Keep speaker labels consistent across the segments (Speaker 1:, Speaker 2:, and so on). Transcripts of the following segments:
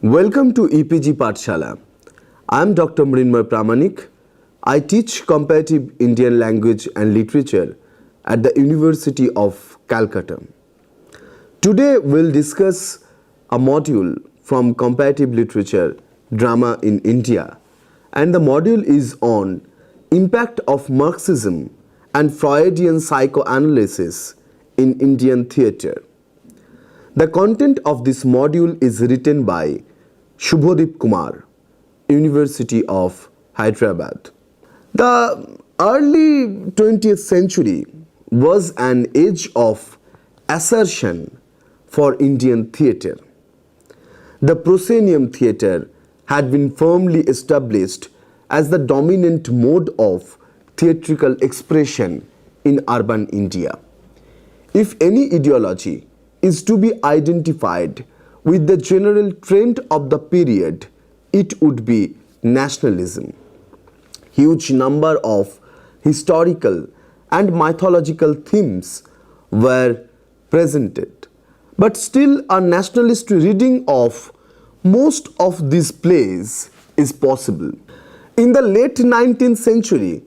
Speaker 1: Welcome to EPG Pathshala. I am Dr. Mrinmoy Pramanik. I teach comparative Indian language and literature at the University of Calcutta. Today we'll discuss a module from comparative literature, drama in India, and the module is on impact of Marxism and Freudian psychoanalysis in Indian theatre. The content of this module is written by Shubhodip Kumar, University of Hyderabad. The early 20th century was an age of assertion for Indian theatre. The proscenium theatre had been firmly established as the dominant mode of theatrical expression in urban India. If any ideology is to be identified with the general trend of the period, it would be nationalism. Huge number of historical and mythological themes were presented, but still a nationalist reading of most of these plays is possible. In the late 19th century,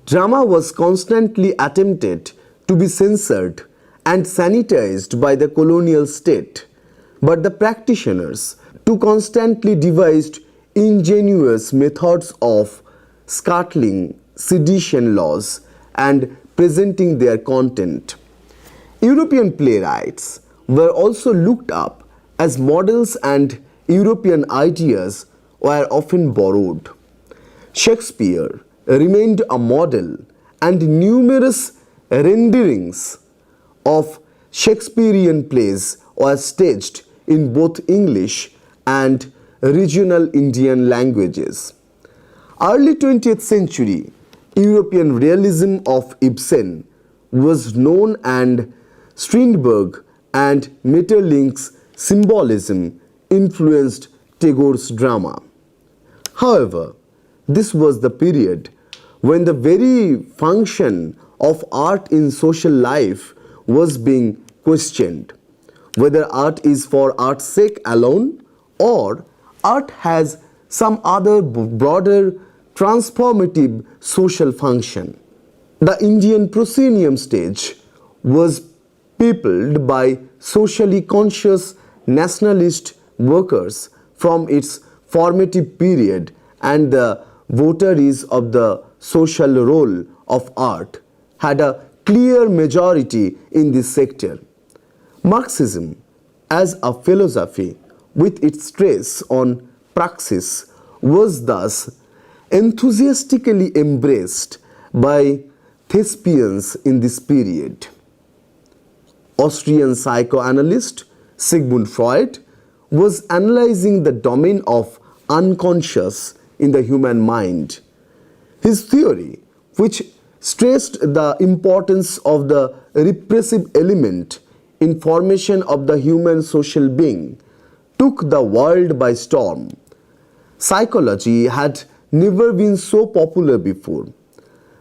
Speaker 1: drama was constantly attempted to be censored and sanitized by the colonial state, but the practitioners too constantly devised ingenious methods of scuttling sedition laws and presenting their content. European playwrights were also looked up as models and European ideas were often borrowed. Shakespeare remained a model, and numerous renderings of Shakespearean plays were staged in both English and regional Indian languages. Early 20th century European realism of Ibsen was known, and Strindberg and Maeterlinck's symbolism influenced Tagore's drama. However, this was the period when the very function of art in social life was being questioned. Whether art is for art's sake alone, or art has some other broader transformative social function. The Indian proscenium stage was peopled by socially conscious nationalist workers from its formative period, and the votaries of the social role of art had a clear majority in this sector. Marxism as a philosophy, with its stress on praxis, was thus enthusiastically embraced by thespians in this period. Austrian psychoanalyst Sigmund Freud was analyzing the domain of unconscious in the human mind. His theory, which stressed the importance of the repressive element in formation of the human social being, took the world by storm. Psychology had never been so popular before.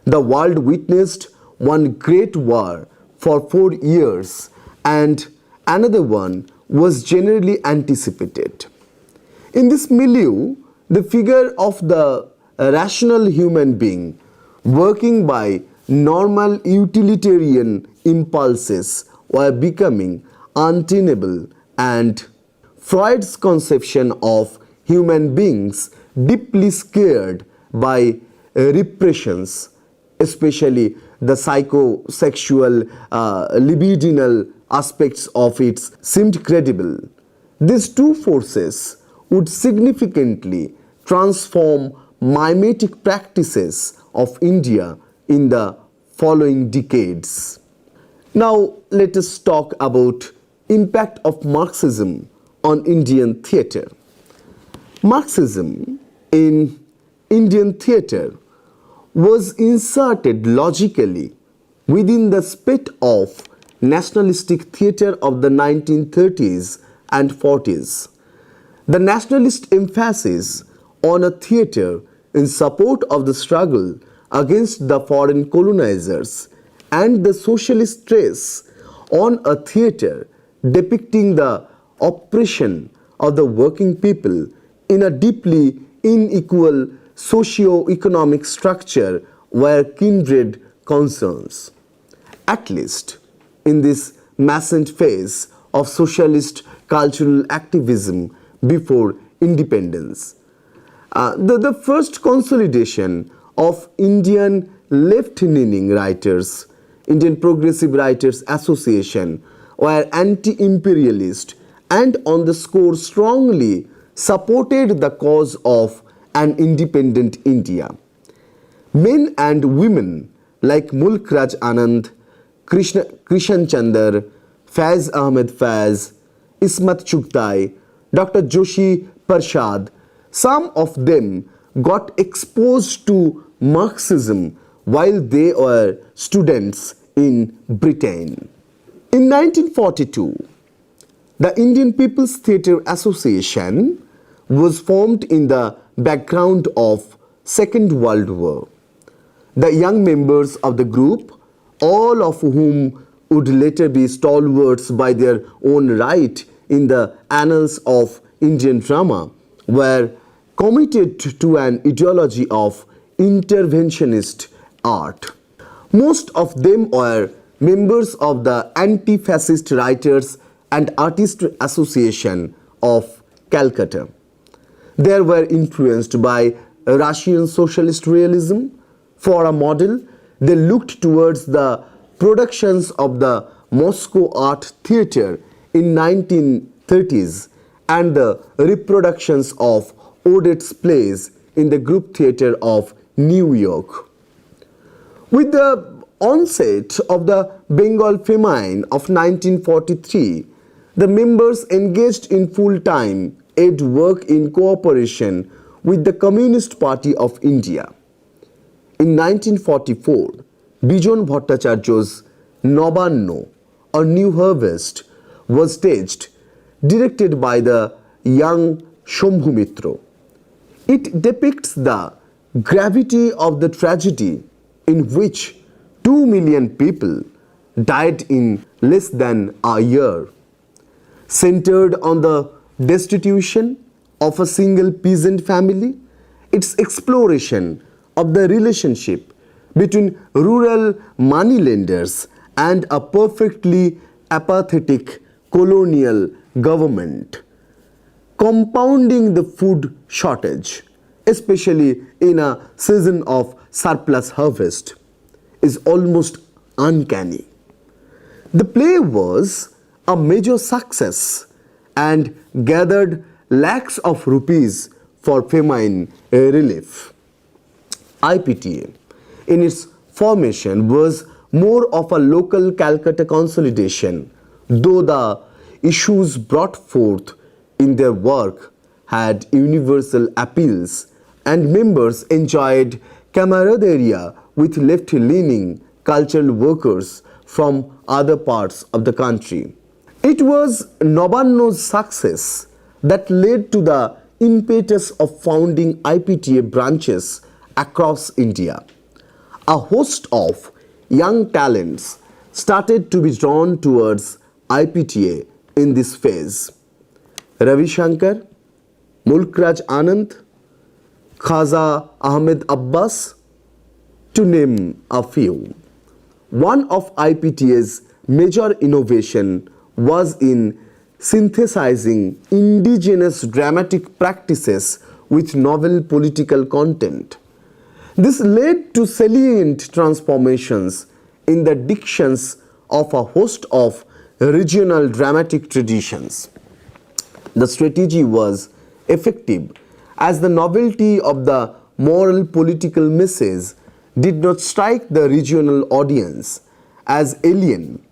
Speaker 1: The world witnessed one great war for 4 years, and another one was generally anticipated. In this milieu, the figure of the rational human being working by normal utilitarian impulses were becoming untenable, and Freud's conception of human beings deeply scared by repressions, especially the psychosexual libidinal aspects of it, seemed credible. These two forces would significantly transform mimetic practices of India in the following decades. Now let us talk about impact of Marxism on Indian theatre. Marxism in Indian theatre was inserted logically within the spate of nationalistic theatre of the 1930s and 40s. The nationalist emphasis on a theatre in support of the struggle against the foreign colonizers and the socialist stress on a theatre depicting the oppression of the working people in a deeply unequal socio-economic structure were kindred concerns. At least in this nascent phase of socialist cultural activism before independence. The first consolidation of Indian left-leaning writers, Indian Progressive Writers Association, were anti-imperialist and on the score strongly supported the cause of an independent India. Men and women like Mulk Raj Anand, Krishan Chandra, Faiz Ahmed Faiz, Ismat Chughtai, Dr. Joshi Prasad, some of them got exposed to Marxism while they were students in Britain. In 1942, the Indian People's Theatre Association was formed in the background of Second World War. The young members of the group, all of whom would later be stalwarts by their own right in the annals of Indian drama, were committed to an ideology of interventionist art. Most of them were members of the Anti-Fascist Writers and Artists Association of Calcutta. They were influenced by Russian socialist realism. For a model, they looked towards the productions of the Moscow Art Theatre in 1930s and the reproductions of Odets plays in the Group Theatre of New York. With the onset of the Bengal Famine of 1943, the members engaged in full-time aid work in cooperation with the Communist Party of India. In 1944, Bijon Bhattacharya's Nabanno, or New Harvest, was staged, directed by the young Shambhu Mitra. It depicts the gravity of the tragedy in which 2 million people died in less than a year. Centered on the destitution of a single peasant family, its exploration of the relationship between rural moneylenders and a perfectly apathetic colonial government, compounding the food shortage, especially in a season of surplus harvest, is almost uncanny. The play was a major success and gathered lakhs of rupees for famine relief. IPTA, in its formation, was more of a local Calcutta consolidation, though the issues brought forth in their work had universal appeals and members enjoyed camaraderie with left-leaning cultural workers from other parts of the country. It was Nabanno's success that led to the impetus of founding IPTA branches across India. A host of young talents started to be drawn towards IPTA in this phase. Ravi Shankar, Mulk Raj Anand, Khaja Ahmed Abbas, to name a few. One of IPTA's major innovation was in synthesizing indigenous dramatic practices with novel political content. This led to salient transformations in the dictions of a host of regional dramatic traditions. The strategy was effective as the novelty of the moral political message did not strike the regional audience as alien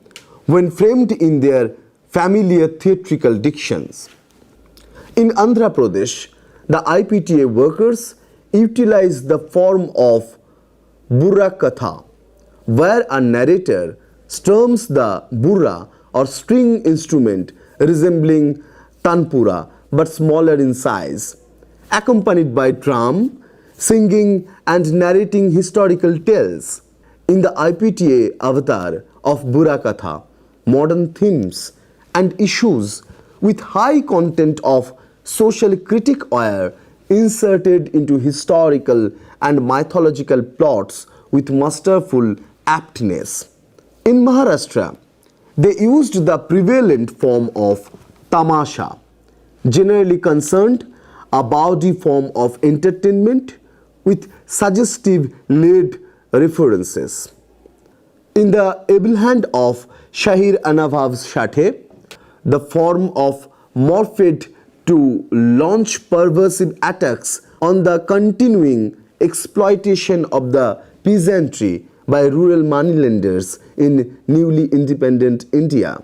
Speaker 1: when framed in their familiar theatrical dictions. In Andhra Pradesh, the IPTA workers utilized the form of Burra Katha, where a narrator strums the burra or string instrument resembling tanpura but smaller in size, accompanied by drum, singing and narrating historical tales. In the IPTA avatar of Burra Katha, modern themes and issues with high content of social critique were inserted into historical and mythological plots with masterful aptness. In Maharashtra, they used the prevalent form of tamasha, generally concerned a bawdy form of entertainment with suggestive lead references. In the able hand of Shahir Anubhav Shathe, the form of morphed to launch perversive attacks on the continuing exploitation of the peasantry by rural moneylenders in newly independent India.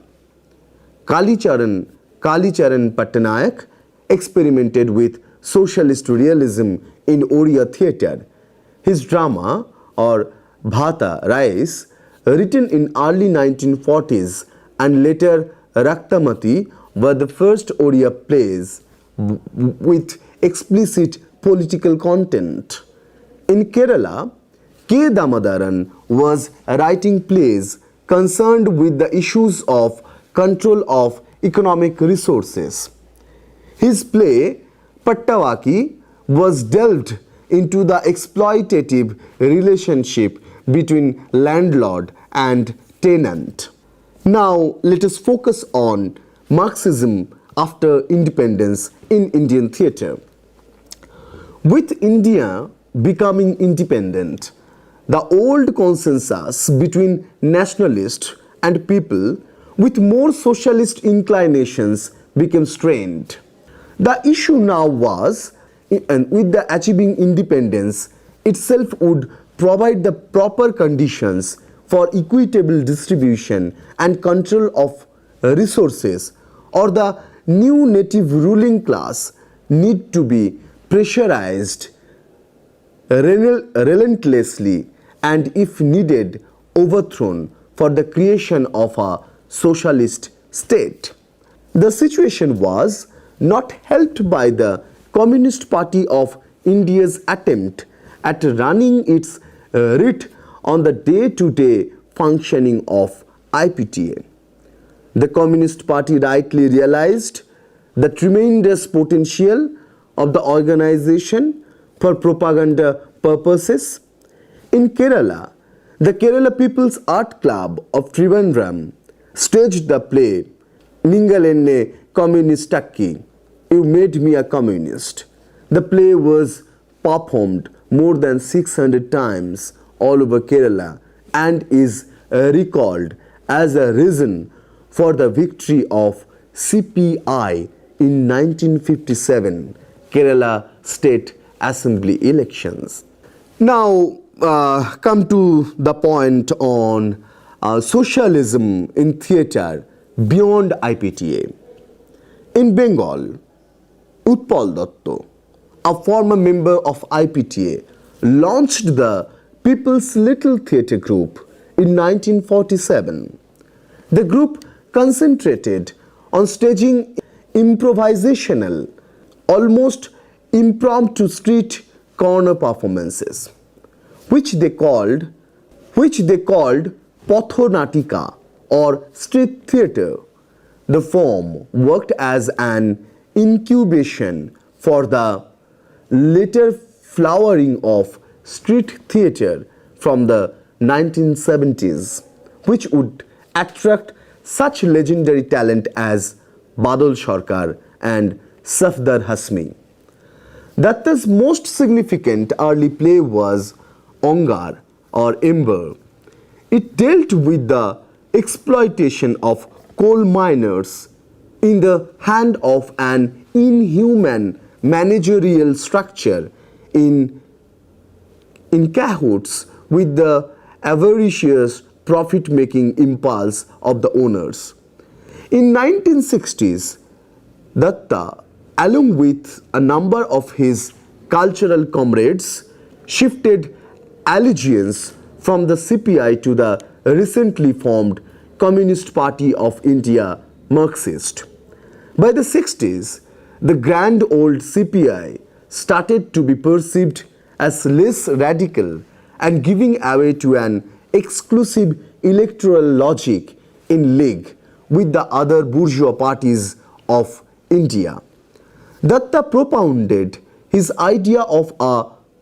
Speaker 1: Kalicharan Pattanayak experimented with socialist realism in Oriya theatre. His drama, or Bhata Rais, written in early 1940s and later Raktamati, were the first Oriya plays with explicit political content. In Kerala, K. Damodaran was writing plays concerned with the issues of control of economic resources. His play, Pattavaki, was delved into the exploitative relationship between landlord and tenant. Now, let us focus on Marxism after independence in Indian theatre. With India becoming independent, the old consensus between nationalists and people with more socialist inclinations became strained. The issue now was, and with the achieving independence itself would provide the proper conditions for equitable distribution and control of resources, or the new native ruling class need to be pressurized relentlessly and, if needed, overthrown for the creation of a socialist state. The situation was not helped by the Communist Party of India's attempt at running its writ on the day-to-day functioning of IPTA. The Communist Party rightly realized the tremendous potential of the organization for propaganda purposes. In Kerala, the Kerala People's Art Club of Trivandrum staged the play Ningalenne Communistakki, You Made Me a Communist. The play was performed more than 600 times all over Kerala and is recalled as a reason for the victory of CPI in 1957 Kerala State Assembly elections. Now come to the point on socialism in theatre beyond IPTA. In Bengal, Utpal Datta, a former member of IPTA, launched the People's Little Theatre Group in 1947. The group concentrated on staging improvisational, almost impromptu street corner performances, which they called Pathonatika or street theatre. The form worked as an incubation for the later flowering of street theatre from the 1970s, which would attract such legendary talent as Badal Sarkar and Safdar Hasmi. Datta's most significant early play was Ongar or Ember. It dealt with the exploitation of coal miners in the hand of an inhuman managerial structure in cahoots with the avaricious profit-making impulse of the owners. In 1960s, Datta, along with a number of his cultural comrades, shifted allegiance from the CPI to the recently formed Communist Party of India, Marxist. By the 60s, the grand old CPI started to be perceived as less radical and giving away to an exclusive electoral logic in league with the other bourgeois parties of India. Datta propounded his idea of a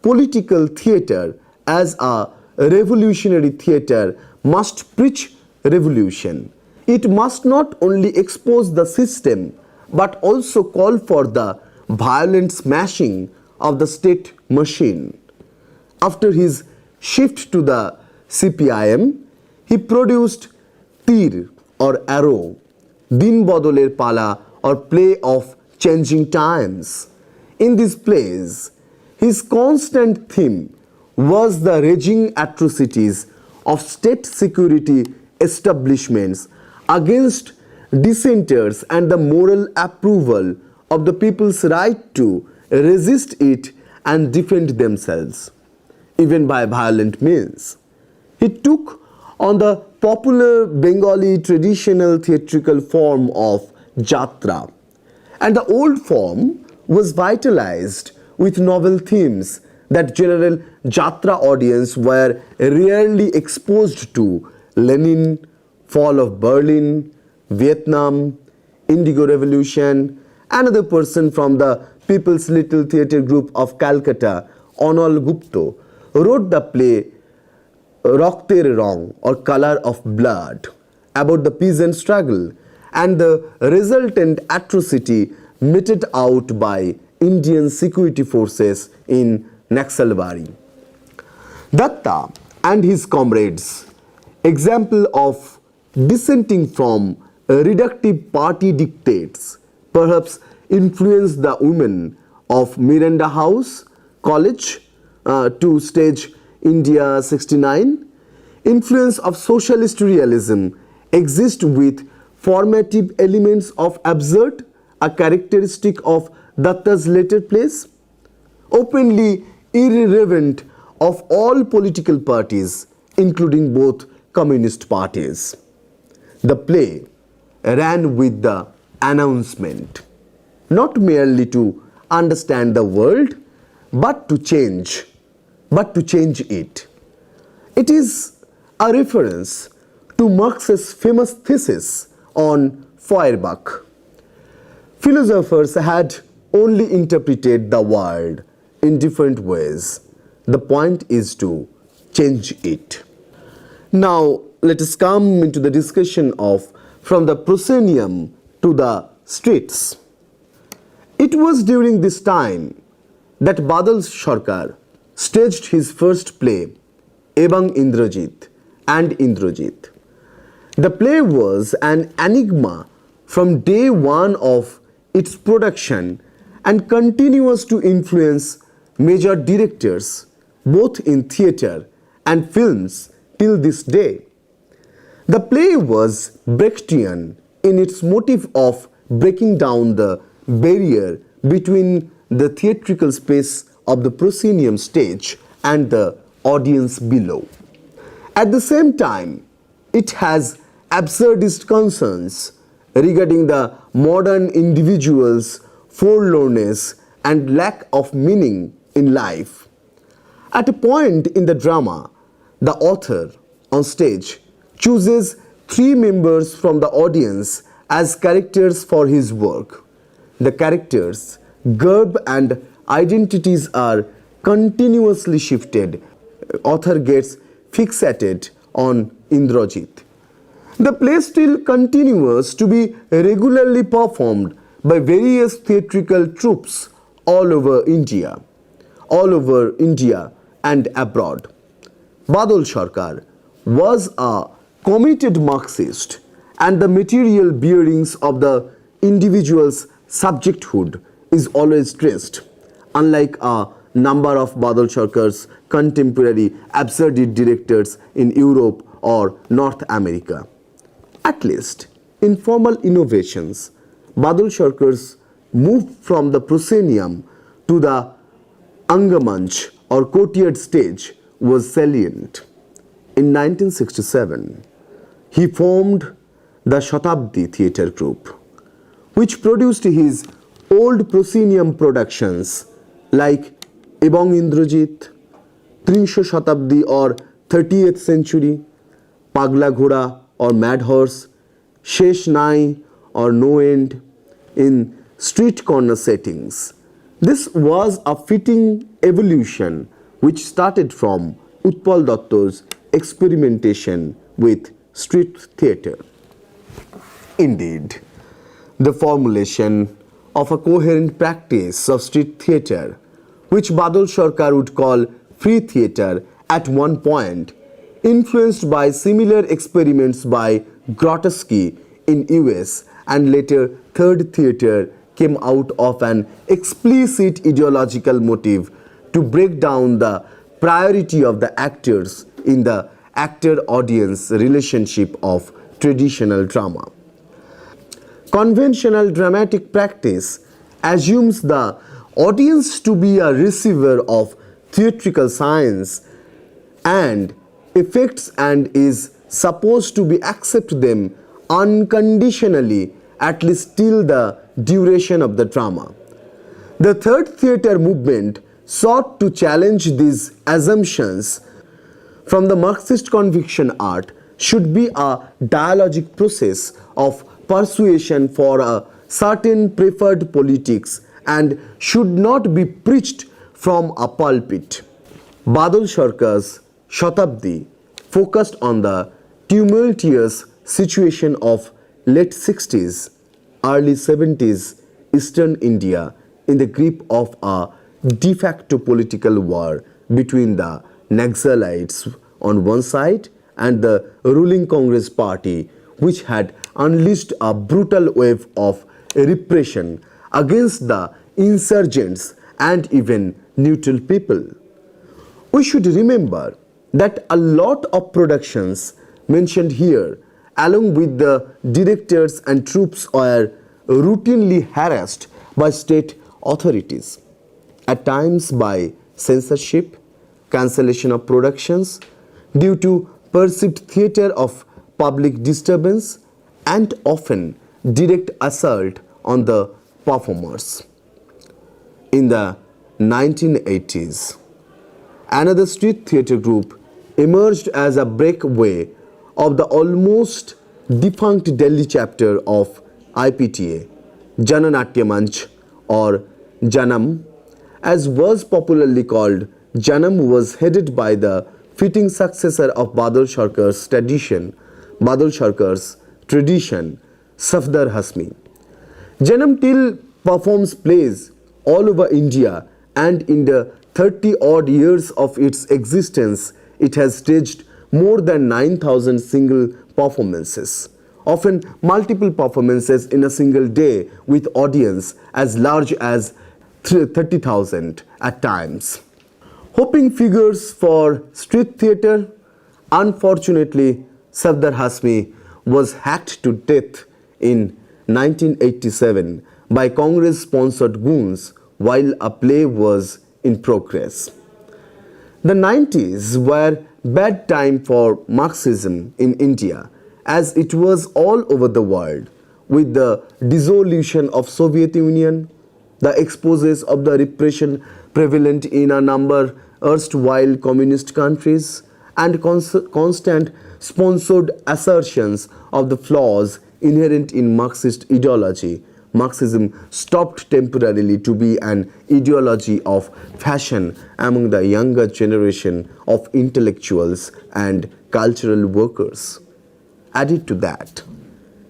Speaker 1: political theatre as a revolutionary theatre must preach revolution. It must not only expose the system but also call for the violent smashing of the state machine. After his shift to the CPIM, he produced Tir or Arrow, Din Bodoler Pala or Play of Changing Times. In these plays, his constant theme was the raging atrocities of state security establishments against dissenters and the moral approval of the people's right to resist it and defend themselves, even by violent means. He took on the popular Bengali traditional theatrical form of Jatra, and the old form was vitalized with novel themes that general Jatra audience were rarely exposed to: Lenin, fall of Berlin, Vietnam, Indigo Revolution. Another person from the People's Little Theatre Group of Calcutta, Onal Gupta, wrote the play Rokter Rong or Color of Blood about the peasant struggle and the resultant atrocity meted out by Indian security forces in Naxalbari. Datta and his comrades, example of dissenting from reductive party dictates, perhaps influenced the women of Miranda House College to stage India 69. Influence of socialist realism exists with formative elements of absurd, a characteristic of Datta's later plays. Openly irreverent of all political parties, including both communist parties. The play ran with the announcement, not merely to understand the world, but to change it. It is a reference to Marx's famous thesis on Feuerbach. Philosophers had only interpreted the world in different ways. The point is to change it. Now, let us come into the discussion of from the proscenium to the streets. It was during this time that Badal Sarkar staged his first play, Ebang Indrajit and Indrajit. The play was an enigma from day one of its production and continues to influence major directors both in theatre and films till this day. The play was Brechtian in its motive of breaking down the barrier between the theatrical space of the proscenium stage and the audience below. At the same time, it has absurdist concerns regarding the modern individual's forlornness and lack of meaning in life. At a point in the drama, the author on stage chooses 3 members from the audience as characters for his work. The characters, garb and identities are continuously shifted. Author gets fixated on Indrajit. The play still continues to be regularly performed by various theatrical troupes all over India and abroad. Badal Sarkar was a committed Marxist, and the material bearings of the individual's subjecthood is always traced, unlike a number of Badal Sarkar's contemporary absurdist directors in Europe or North America. At least in formal innovations, Badal Sarkar's move from the proscenium to the Angamanch or courtyard stage was salient. In 1967, he formed the Shatabdi Theatre Group, which produced his old proscenium productions like Ebang Indrajit, Trinsho Shatabdi or 30th century, Pagla Ghoda or Mad Horse, Shesh Nai or No End, in street corner settings. This was a fitting evolution which started from Utpal Datta's experimentation with street theatre. Indeed, the formulation of a coherent practice of street theatre, which Badal Sarkar would call free theatre at one point, influenced by similar experiments by Grotowski in US and later Third Theatre, came out of an explicit ideological motive to break down the priority of the actors in the actor-audience relationship of traditional drama. Conventional dramatic practice assumes the audience to be a receiver of theatrical science and effects and is supposed to be accept them unconditionally, at least till the duration of the drama. The Third Theatre movement sought to challenge these assumptions. From the Marxist conviction, art should be a dialogic process of persuasion for a certain preferred politics and should not be preached from a pulpit. Badal Sarkar's Shatabdi focused on the tumultuous situation of late 60s, early 70s Eastern India in the grip of a de facto political war between the Naxalites on one side and the ruling Congress party, which had unleashed a brutal wave of repression against the insurgents and even neutral people. We should remember that a lot of productions mentioned here, along with the directors and troops, were routinely harassed by state authorities, at times by censorship, cancellation of productions due to perceived theatre of public disturbance, and often direct assault on the performers. In the 1980s, another street theatre group emerged as a breakaway of the almost defunct Delhi chapter of IPTA, Jananatya Manch or Janam, as was popularly called. Janam was headed by the fitting successor of Badal Sarkar's tradition, Safdar Hasmi. Janam till performs plays all over India, and in the 30-odd years of its existence, it has staged more than 9,000 single performances, often multiple performances in a single day with audience as large as 30,000 at times. Hoping figures for street theatre, unfortunately, Safdar Hasmi was hacked to death in 1987 by Congress-sponsored goons while a play was in progress. The 90s were bad time for Marxism in India, as it was all over the world, with the dissolution of Soviet Union, the exposes of the repression prevalent in a number erstwhile communist countries, and constant sponsored assertions of the flaws inherent in Marxist ideology. Marxism stopped temporarily to be an ideology of fashion among the younger generation of intellectuals and cultural workers. Added to that,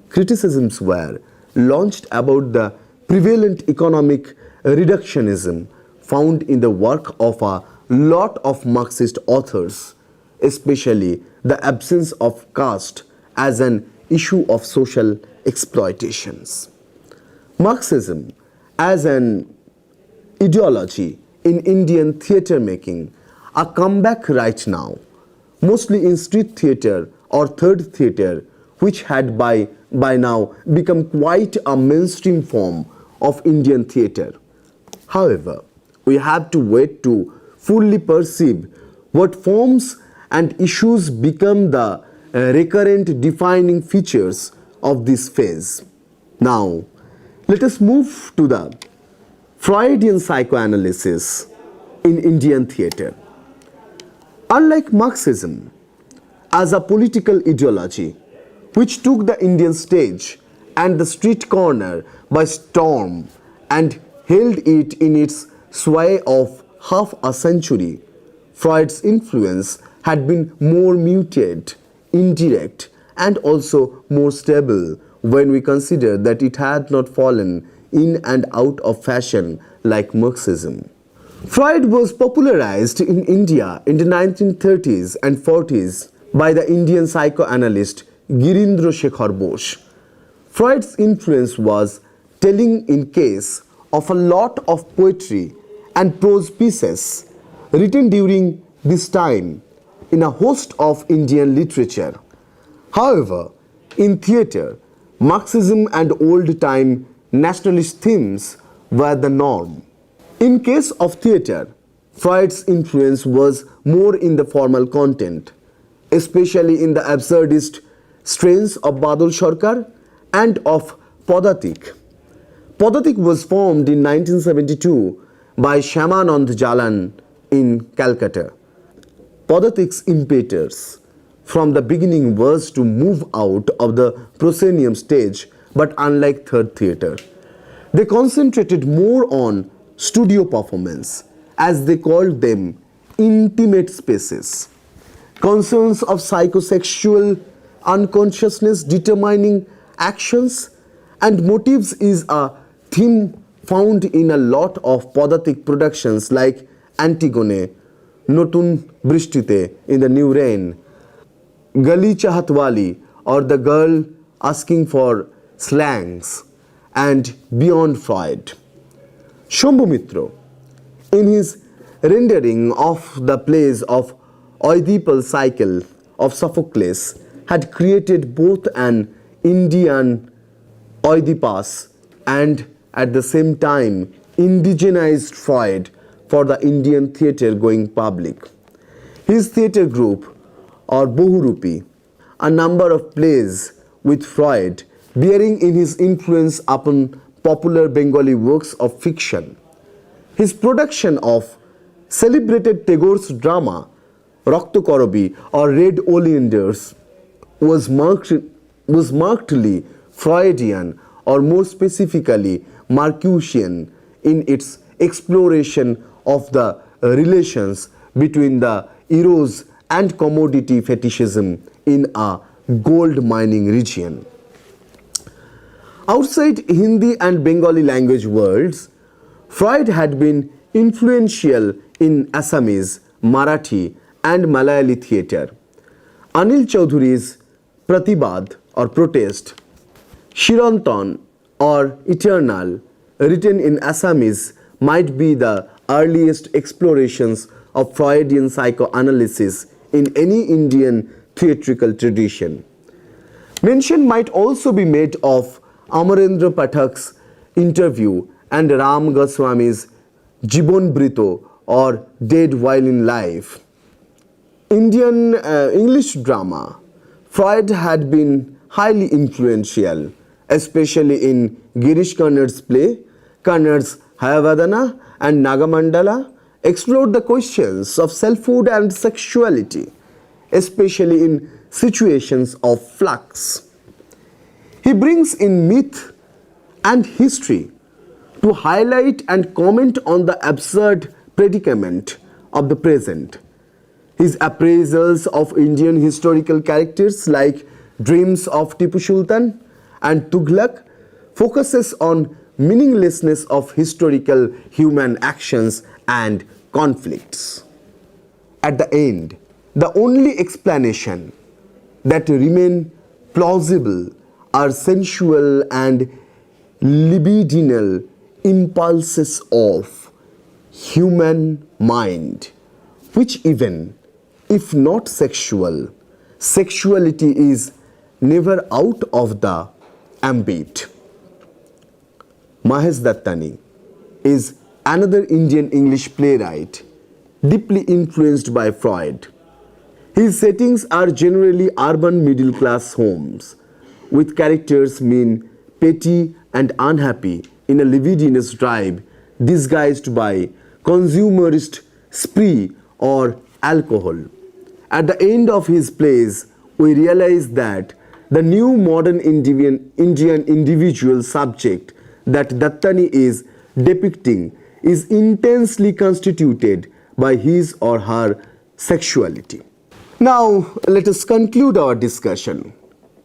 Speaker 1: criticisms were launched about the prevalent economic reductionism found in the work of a lot of Marxist authors, especially the absence of caste as an issue of social exploitations. Marxism as an ideology in Indian theatre making a comeback right now, mostly in street theatre or third theatre, which had by now become quite a mainstream form of Indian theatre. However, we have to wait to fully perceive what forms and issues become the recurrent defining features of this phase. Now, let us move to the Freudian psychoanalysis in Indian theatre. Unlike Marxism as a political ideology which took the Indian stage and the street corner by storm and held it in its sway of half a century, Freud's influence had been more muted, indirect, and also more stable when we consider that it had not fallen in and out of fashion like Marxism. Freud was popularized in India in the 1930s and 40s by the Indian psychoanalyst Girindra Shekhar Bose. Freud's influence was telling in case of a lot of poetry and prose pieces written during this time in a host of Indian literature. However, in theatre, Marxism and old-time nationalist themes were the norm. In case of theatre, Freud's influence was more in the formal content, especially in the absurdist strains of Badal Sarkar and of Padatik. Padatik was formed in 1972 by Shyamanand Jalan in Calcutta. Padatik's impetus from the beginning was to move out of the proscenium stage, but unlike third theatre, they concentrated more on studio performance, as they called them intimate spaces. Concerns of psychosexual unconsciousness determining actions and motives is a theme found in a lot of Padatik productions like Antigone, Notun Brishtite in the New Rain, Gali Chahatwali or The Girl Asking for Slangs, and Beyond Freud. Shambhu Mitra, in his rendering of the plays of Oedipal Cycle of Sophocles, had created both an Indian Oedipus and at the same time indigenized Freud for the Indian theatre-going public. His theatre group, or Bohurupi, a number of plays with Freud bearing in his influence upon popular Bengali works of fiction. His production of celebrated Tagore's drama Rakto Korobi or Red Oleanders was markedly Freudian, or more specifically Marcusian, in its exploration of the relations between the eros and commodity fetishism in a gold mining region. Outside Hindi and Bengali language worlds, Freud had been influential in Assamese, Marathi and Malayali theatre. Anil Chaudhury's Pratibad or Protest, Shirantan or Eternal, written in Assamese, might be the earliest explorations of Freudian psychoanalysis in any Indian theatrical tradition. Mention might also be made of Amarendra Pathak's Interview and Ram Goswami's Jibon Brito or Dead While in Life. Indian English drama, Freud had been highly influential, especially in Girish Karnad's play, Karnad's Hayavadana and Nagamandala explored the questions of selfhood and sexuality, especially in situations of flux. He brings in myth and history to highlight and comment on the absurd predicament of the present. His appraisals of Indian historical characters like Dreams of Tipu Sultan and Tughlaq focuses on meaninglessness of historical human actions and conflicts. At the end, the only explanation that remain plausible are sensual and libidinal impulses of human mind, which even if not sexual, sexuality is never out of the ambit. Mahesh Dattani is another Indian English playwright deeply influenced by Freud. His settings are generally urban middle-class homes, with characters mean petty and unhappy in a libidinous drive disguised by consumerist spree or alcohol. At the end of his plays, we realize that the new modern Indian individual subject that Dattani is depicting is intensely constituted by his or her sexuality. Now, let us conclude our discussion.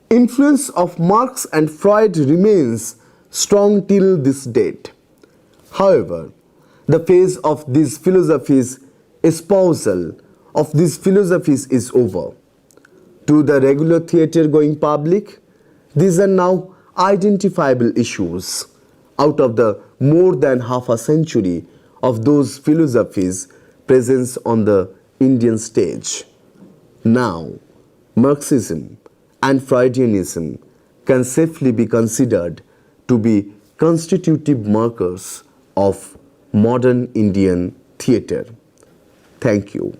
Speaker 1: Influence of Marx and Freud remains strong till this date. However, the phase of these philosophies' espousal of these philosophies is over. To the regular theatre-going public, these are now identifiable issues out of the more than half a century of those philosophies' presence on the Indian stage. Now, Marxism and Freudianism can safely be considered to be constitutive markers of modern Indian theatre. Thank you.